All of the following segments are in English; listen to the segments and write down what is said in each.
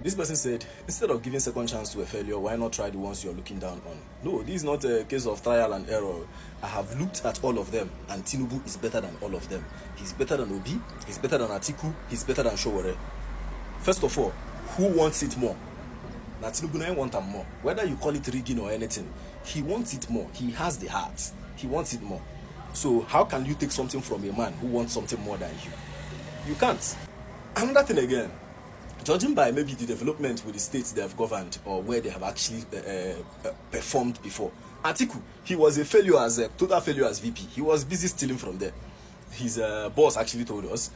This person said, instead of giving second chance to a failure, why not try the ones you're looking down on? No, this is not a case of trial and error. I have looked at all of them, and Tinubu is better than all of them. He's better than Obi, he's better than Atiku, he's better than Showore. First of all, who wants it more? Now Tinubu no want them more. Whether you call it rigging or anything, he wants it more. He has the heart. He wants it more. So how can you take something from a man who wants something more than you? You can't. Another thing again, judging by maybe the development with the states they have governed or where they have actually performed before, Atiku, he was a failure as a total failure as VP. He was busy stealing from there. His boss actually told us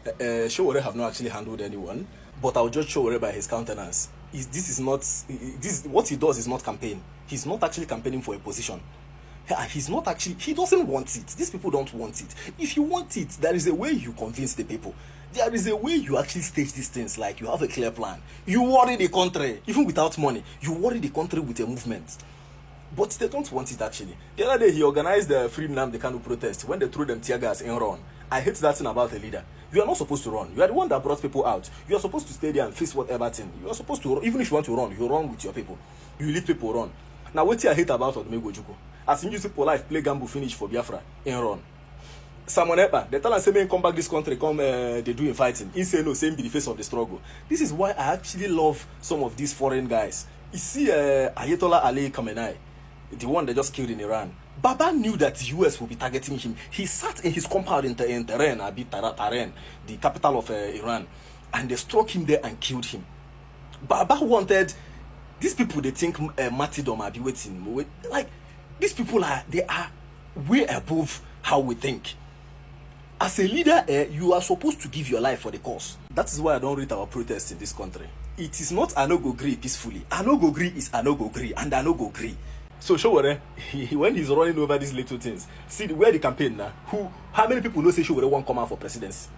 Showore have not actually handled anyone, but I'll judge Showore by his countenance. What he does is not campaign. He's not actually campaigning for a position. He's not actually, he doesn't want it. These people don't want it. If you want it, there is a way you convince the people. There is a way you actually stage these things, like you have a clear plan. You worry the country, even without money. You worry the country with a movement. But they don't want it actually. The other day he organized the Free Nnamdi Kanu protest when they threw them tear gas and run. I hate that thing about a leader. You are not supposed to run. You are the one that brought people out. You are supposed to stay there and face whatever thing. You are supposed to, even if you want to run, you run with your people. You leave people run. Now what I hate about Odumegwu Ojukwu, as in use people life play gamble finish for Biafra and run. Simon Ekpa, they tell us say come back this country, come they do in fighting. He say no, same be the face of the struggle. This is why I actually love some of these foreign guys. You see Ayatollah Ali Khamenei, the one they just killed in Iran. Baba knew that the US would be targeting him. He sat in his compound in Tehran, the capital of Iran, and they struck him there and killed him. Baba wanted, these people, they think martyrdom are be waiting. Like, these people are way above how we think. As a leader, you are supposed to give your life for the cause. That is why I don't read our protests in this country. It is not I no go gree peacefully. I no go gree is I no go gree, and I no go gree. So Showore, when he's running over these little things, see where the campaign now. How many people know say Showore won't come out for presidency?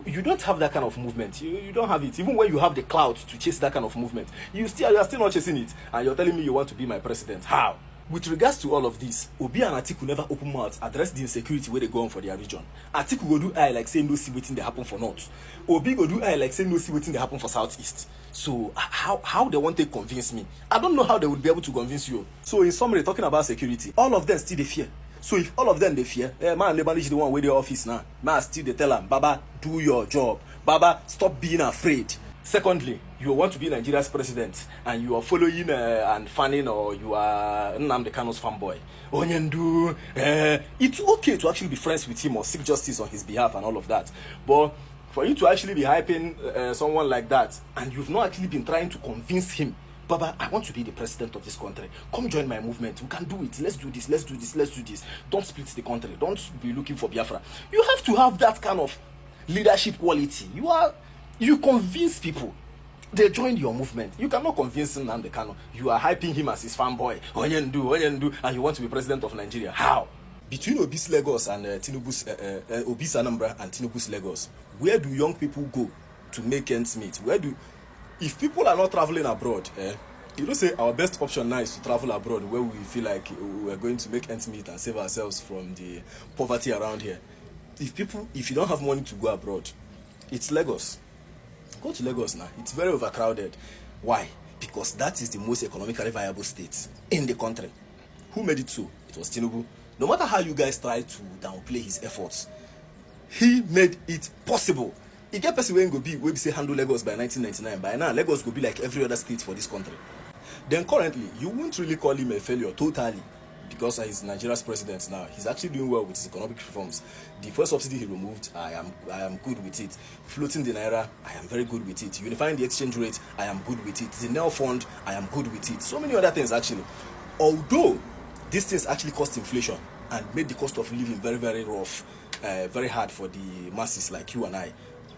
You don't have that kind of movement. You don't have it. Even when you have the clout to chase that kind of movement, you are still not chasing it, and you're telling me you want to be my president. How? With regards to all of this, Obi and Atiku never open mouth address the insecurity where they go on for their region. Atiku go do eye like saying no see wetin dey happen for north. Obi go do eye like saying no see wetin dey happen for southeast. So how they want to convince me? I don't know how they would be able to convince you. So in summary, talking about security, all of them still dey fear. So if all of them they fear, man, they manage the one with the office now. Man, still they tell them, Baba, do your job. Baba, stop being afraid. Secondly, you want to be Nigeria's president and you are following and fanning, or you are Nnamdi Kanu's fanboy. Onyendu, it's okay to actually be friends with him or seek justice on his behalf and all of that. But for you to actually be hyping someone like that, and you've not actually been trying to convince him, Baba, I want to be the president of this country. Come join my movement. We can do it. Let's do this. Let's do this. Let's do this. Don't split the country. Don't be looking for Biafra. You have to have that kind of leadership quality. You convince people. They join your movement. You cannot convince Nnamdi Kanu. You are hyping him as his fanboy. Onyendu, and you want to be president of Nigeria. How? Between Obi's Lagos and Tinubu's Obi's Anambra and Tinubu's Lagos, where do young people go to make ends meet? If people are not traveling abroad, you don't say our best option now is to travel abroad, where we feel like we're going to make ends meet and save ourselves from the poverty around here. If you don't have money to go abroad, it's Lagos. Go to Lagos now. It's very overcrowded. Why? Because that is the most economically viable state in the country. Who made it so? It was Tinubu. No matter how you guys try to downplay his efforts, he made it possible. He get person wey go be we say handle Lagos by 1999. By now, Lagos go be like every other state for this country. Then currently, you won't really call him a failure totally, because he's Nigeria's president now. He's actually doing well with his economic reforms. The first subsidy he removed, I am good with it. Floating the naira, I am very good with it. Unifying the exchange rate, I am good with it. The Nel fund, I am good with it. So many other things actually. Although these things actually cost inflation and made the cost of living very, very rough, very hard for the masses like you and I.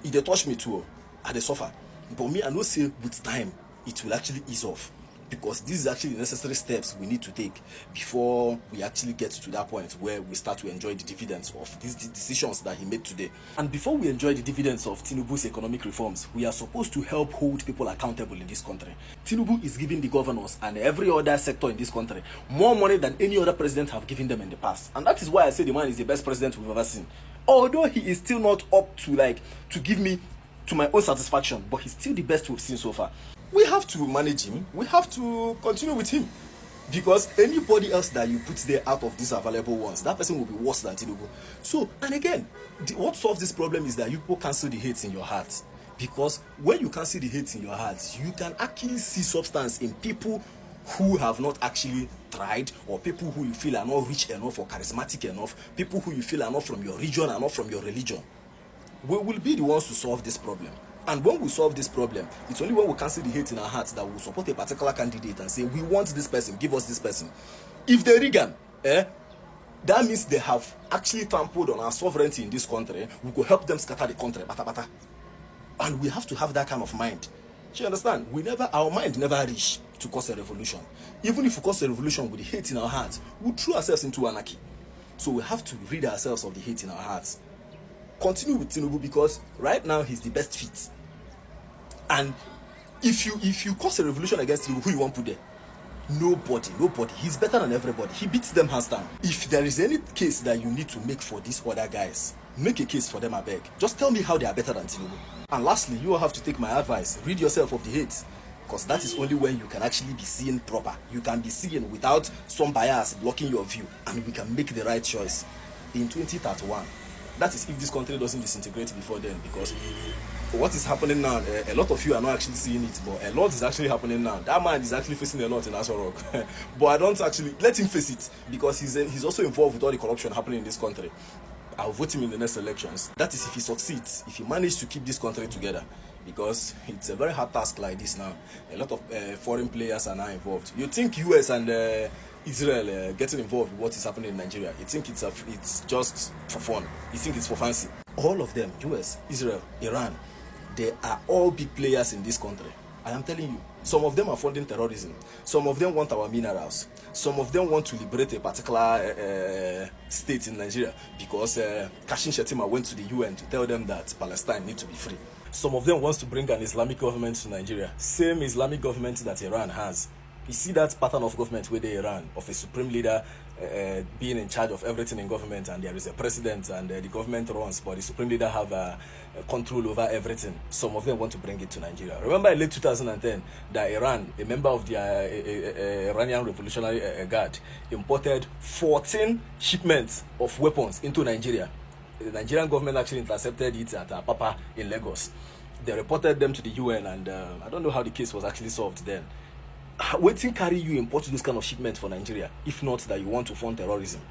It dey touch me too. I dey suffer. But me, I know say with time it will actually ease off, because this is actually the necessary steps we need to take before we actually get to that point where we start to enjoy the dividends of these decisions that he made today. And before we enjoy the dividends of Tinubu's economic reforms, we are supposed to help hold people accountable in this country. Tinubu is giving the governors and every other sector in this country more money than any other president have given them in the past. And that is why I say the man is the best president we've ever seen. Although he is still not up to give me to my own satisfaction, but he's still the best we've seen so far. We have to manage him. We have to continue with him. Because anybody else that you put there out of these available ones, that person will be worse than Tinubu. So, and again, what solves this problem is that you people cancel the hate in your heart. Because when you cancel the hate in your heart, you can actually see substance in people who have not actually tried, or people who you feel are not rich enough or charismatic enough, people who you feel are not from your region and not from your religion. We will be the ones to solve this problem. And when we solve this problem, it's only when we cancel the hate in our hearts that we will support a particular candidate and say, we want this person, give us this person. If they rig am, that means they have actually trampled on our sovereignty in this country. We could help them scatter the country, bata bata. And we have to have that kind of mind. Do you understand? Our mind never reach to cause a revolution. Even if we cause a revolution with the hate in our hearts, we'll throw ourselves into anarchy. So we have to rid ourselves of the hate in our hearts. Continue with Tinubu, because right now he's the best fit. And if you cause a revolution against Tinubu, who you want to put there? Nobody. He's better than everybody. He beats them hands down. If there is any case that you need to make for these other guys, make a case for them, I beg. Just tell me how they are better than Tinubu. And lastly, you will have to take my advice. Rid yourself of the hate. Because that is only when you can actually be seen proper. You can be seen without some bias blocking your view. And we can make the right choice in 2031. That is if this country doesn't disintegrate before then. Because what is happening now, a lot of you are not actually seeing it, but a lot is actually happening now. That man is actually facing a lot in Aso Rock. But I don't actually let him face it, because he's also involved with all the corruption happening in this country. I'll vote him in the next elections. That is if he succeeds, if he manages to keep this country together. Because it's a very hard task like this now. A lot of foreign players are now involved. You think US and Israel getting involved with what is happening in Nigeria, you think it's just for fun. You think it's for fancy. All of them, US, Israel, Iran, they are all big players in this country. I am telling you, some of them are funding terrorism. Some of them want our minerals. Some of them want to liberate a particular state in Nigeria, because Kashim Shettima went to the UN to tell them that Palestine needs to be free. Some of them wants to bring an Islamic government to Nigeria. Same Islamic government that Iran has. You see that pattern of government where they Iran, of a supreme leader being in charge of everything in government, and there is a president and the government runs, but the supreme leader have control over everything. Some of them want to bring it to Nigeria. Remember in late 2010 that Iran, a member of the Iranian Revolutionary Guard, imported 14 shipments of weapons into Nigeria. The Nigerian government actually intercepted it at Apapa in Lagos. They reported them to the UN, and I don't know how the case was actually solved then. Waiting carry you import those kind of shipments for Nigeria, if not that you want to fund terrorism?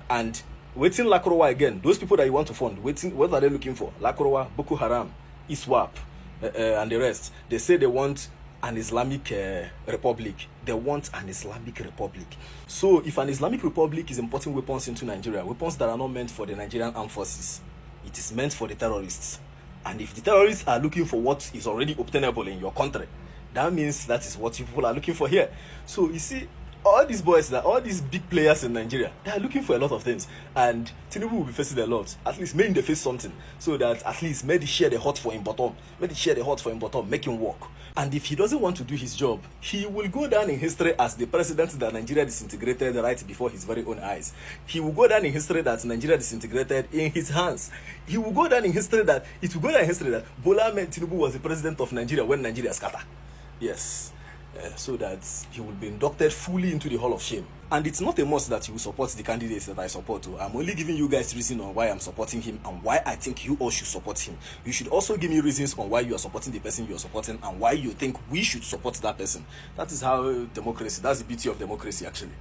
And waiting Lakrowa again, those people that you want to fund, waiting, what are they looking for? Lakrowa, Boko Haram, ISWAP, and the rest. They say they want an Islamic republic. They want an Islamic republic. So if an Islamic republic is importing weapons into Nigeria, weapons that are not meant for the Nigerian armed forces, it is meant for the terrorists. And if the terrorists are looking for what is already obtainable in your country, that means that is what people are looking for here. So you see, all these boys, all these big players in Nigeria, they are looking for a lot of things. And Tinubu will be facing a lot. At least make him face something, so that at least maybe share the hot for him bottom. Maybe share the hot for him bottom, make him work. And if he doesn't want to do his job, he will go down in history as the president that Nigeria disintegrated right before his very own eyes. He will go down in history that Nigeria disintegrated in his hands. He will go down in history that Bola Tinubu was the president of Nigeria when Nigeria scattered. Yes. So that he will be inducted fully into the Hall of Shame. And it's not a must that you will support the candidates that I support. I'm only giving you guys reason on why I'm supporting him and why I think you all should support him. You should also give me reasons on why you are supporting the person you are supporting and why you think we should support that person. That is how democracy, that's the beauty of democracy actually.